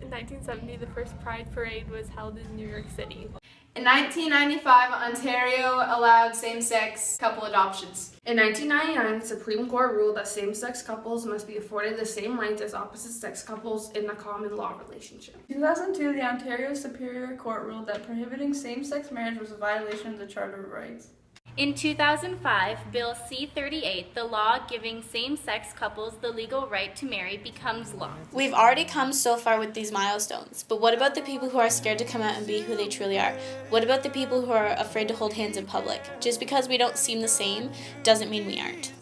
In 1970, the first Pride Parade was held in New York City. In 1995, Ontario allowed same-sex couple adoptions. In 1999, the Supreme Court ruled that same-sex couples must be afforded the same rights as opposite-sex couples in a common law relationship. In 2002, the Ontario Superior Court ruled that prohibiting same-sex marriage was a violation of the Charter of Rights. In 2005, Bill C-38, the law giving same-sex couples the legal right to marry, becomes law. We've already come so far with these milestones, but what about the people who are scared to come out and be who they truly are? What about the people who are afraid to hold hands in public? Just because we don't seem the same doesn't mean we aren't.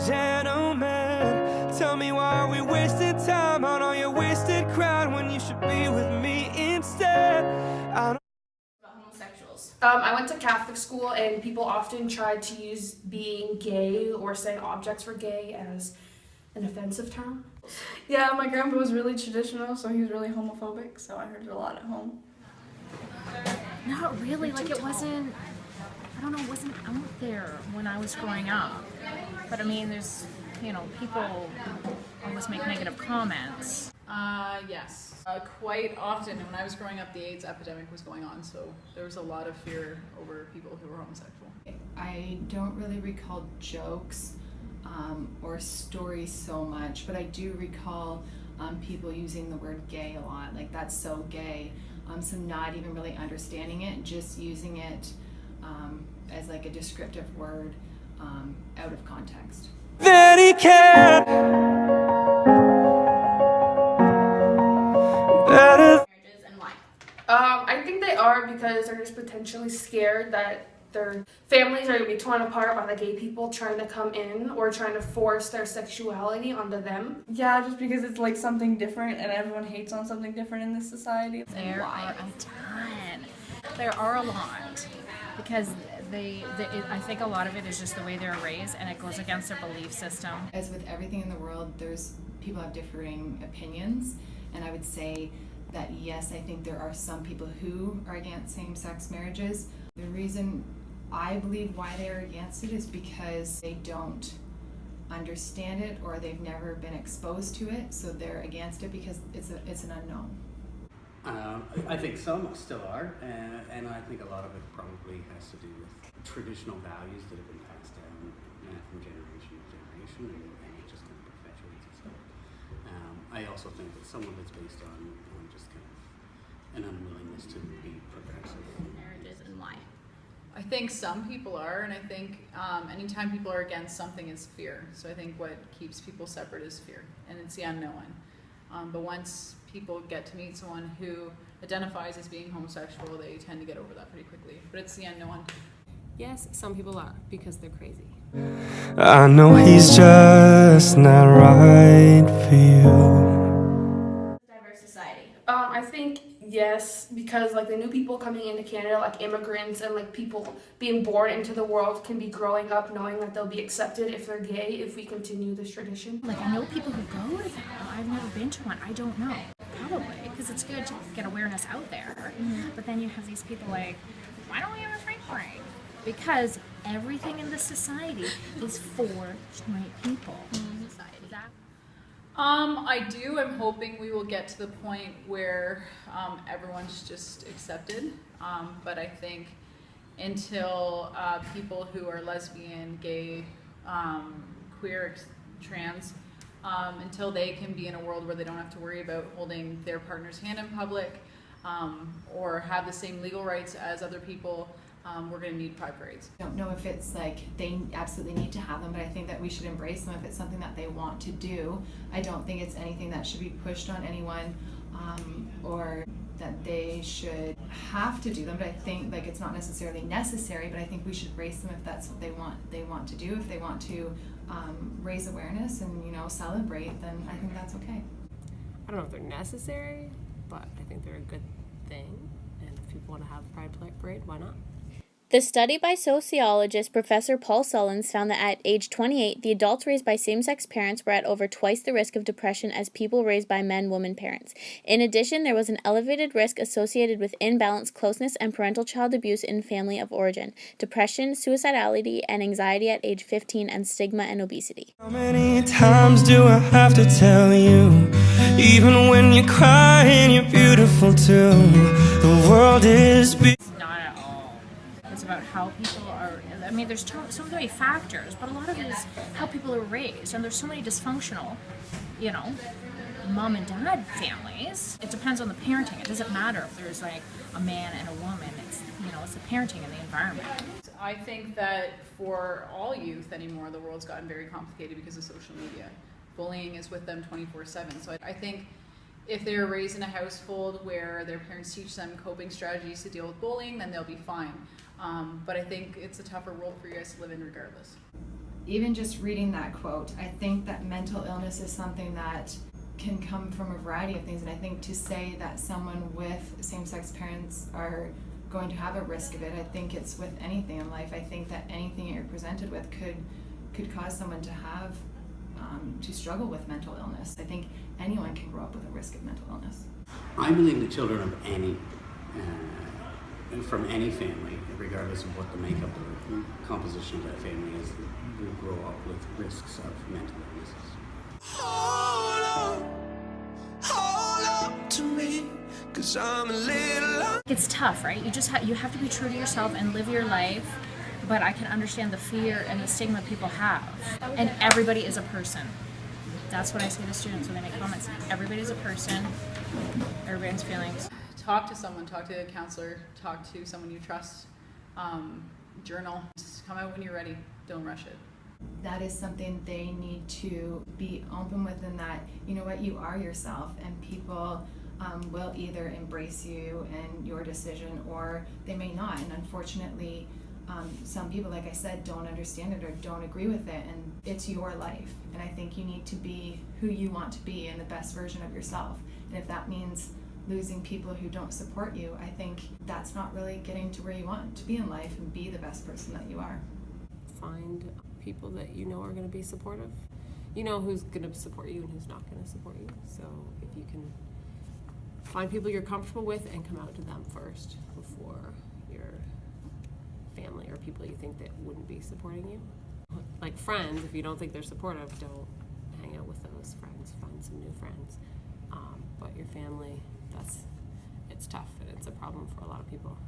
Gentlemen, tell me why are we wasting time on all your wasted crowd when you should be with me instead? I went to Catholic school, and people often tried to use being gay or saying objects were gay as an offensive term. Yeah, my grandpa was really traditional, so he was really homophobic, so I heard it a lot at home. Not really, like it wasn't, I don't know, it wasn't out there when I was growing up. But I mean, there's, people always make negative comments. Yes. Quite often when I was growing up, the AIDS epidemic was going on, so there was a lot of fear over people who were homosexual. I don't really recall jokes or stories so much, but I do recall people using the word gay a lot, like that's so gay. So not even really understanding it, just using it as like a descriptive word out of context. That he can. Marriages and why? I think they are because they're just potentially scared that their families are going to be torn apart by the gay people trying to come in or trying to force their sexuality onto them. Yeah, just because it's like something different and everyone hates on something different in this society. There are a ton. There are a lot. Because I think a lot of it is just the way they're raised, and it goes against their belief system. As with everything in the world, people have differing opinions, and I would say that yes, I think there are some people who are against same-sex marriages. The reason I believe why they're against it is because they don't understand it or they've never been exposed to it, so they're against it because it's an unknown. I think some still are, and I think a lot of it probably has to do with traditional values that have been passed down from generation to generation, and it just kind of perpetuates itself. I also think that some of it's based on just kind of an unwillingness to be progressive. Marriages and why? I think some people are, and I think anytime people are against something is fear. So I think what keeps people separate is fear, and it's the unknown. But once people get to meet someone who identifies as being homosexual, they tend to get over that pretty quickly. But it's the unknown. Yes, some people are, because they're crazy. I know he's just not right for you. Diverse society. I think yes, because like the new people coming into Canada, like immigrants and like people being born into the world can be growing up knowing that they'll be accepted if they're gay if we continue this tradition. Like, I know people who go to them. I've never been to one. I don't know. Probably, because it's good to get awareness out there. But then you have these people like, why don't we have a free parade? Because everything in this society is for straight people. I do. I'm hoping we will get to the point where everyone's just accepted. But I think until people who are lesbian, gay, queer, trans, until they can be in a world where they don't have to worry about holding their partner's hand in public or have the same legal rights as other people, we're going to need pride parades. I don't know if it's like they absolutely need to have them, but I think that we should embrace them if it's something that they want to do. I don't think it's anything that should be pushed on anyone or that they should have to do them, but I think like it's not necessarily necessary, but I think we should embrace them if that's what they want to do. If they want to raise awareness and celebrate, then I think that's okay. I don't know if they're necessary, but I think they're a good thing. And if people want to have a pride parade, why not? The study by sociologist Professor Paul Sullins found that at age 28, the adults raised by same-sex parents were at over twice the risk of depression as people raised by men-woman parents. In addition, there was an elevated risk associated with imbalanced closeness and parental child abuse in family of origin, depression, suicidality, and anxiety at age 15, and stigma and obesity. How many times do I have to tell you? Even when you cry and you're beautiful too, the world is Not at all. It's about how people are. I mean, there's so many factors, but a lot of it is how people are raised, and there's so many dysfunctional, mom and dad families. It depends on the parenting. It doesn't matter if there's like a man and a woman. It's it's the parenting and the environment. I think that for all youth anymore, the world's gotten very complicated because of social media. Bullying is with them 24/7. So I think if they're raised in a household where their parents teach them coping strategies to deal with bullying, then they'll be fine. But I think it's a tougher world for you guys to live in regardless. Even just reading that quote, I think that mental illness is something that can come from a variety of things, and I think to say that someone with same-sex parents are going to have a risk of it, I think it's with anything in life. I think that anything you're presented with could cause someone to have to struggle with mental illness. I think anyone can grow up with a risk of mental illness. I believe the children of any, from any family, regardless of what the makeup or composition of that family is, will grow up with risks of mental illnesses. Hold on to me, 'cause I'm a little. It's tough, right? You have to be true to yourself and live your life. But I can understand the fear and the stigma people have. And everybody is a person. That's what I say to students when they make comments. Everybody is a person. Everybody has feelings. Talk to someone, talk to a counselor, talk to someone you trust, journal. Just come out when you're ready. Don't rush it. That is something they need to be open with, in that, you know what, you are yourself, and people will either embrace you and your decision, or they may not. And unfortunately, some people, like I said, don't understand it or don't agree with it, and it's your life. And I think you need to be who you want to be and the best version of yourself. And if that means losing people who don't support you, I think that's not really getting to where you want to be in life and be the best person that you are. Find people that you know are going to be supportive. You know who's going to support you and who's not going to support you. So if you can find people you're comfortable with and come out to them first before your family or people you think that wouldn't be supporting you. Like friends, if you don't think they're supportive, don't hang out with those friends. Find some new friends. But your family, it's tough, and it's a problem for a lot of people.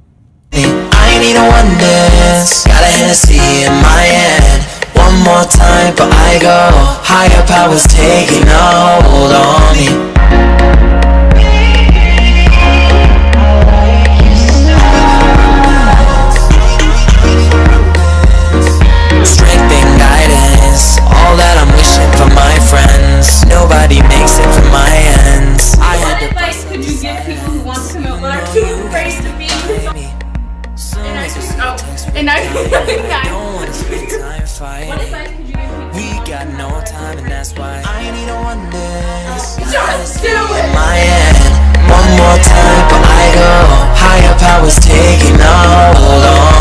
I need a one dance, got a Hennessy in my hand. One more time, but I go higher powers taking a hold on me. Strength and guidance, all that I'm wishing for my friends. Nobody makes it from my ends. What advice could you give people who want to come out but are too afraid to be? And I don't want to spend time fighting. What advice could you give people? We got no time, and that's why I need a one dance. Just do it! My end, one more time, but I go higher powers taking a hold on.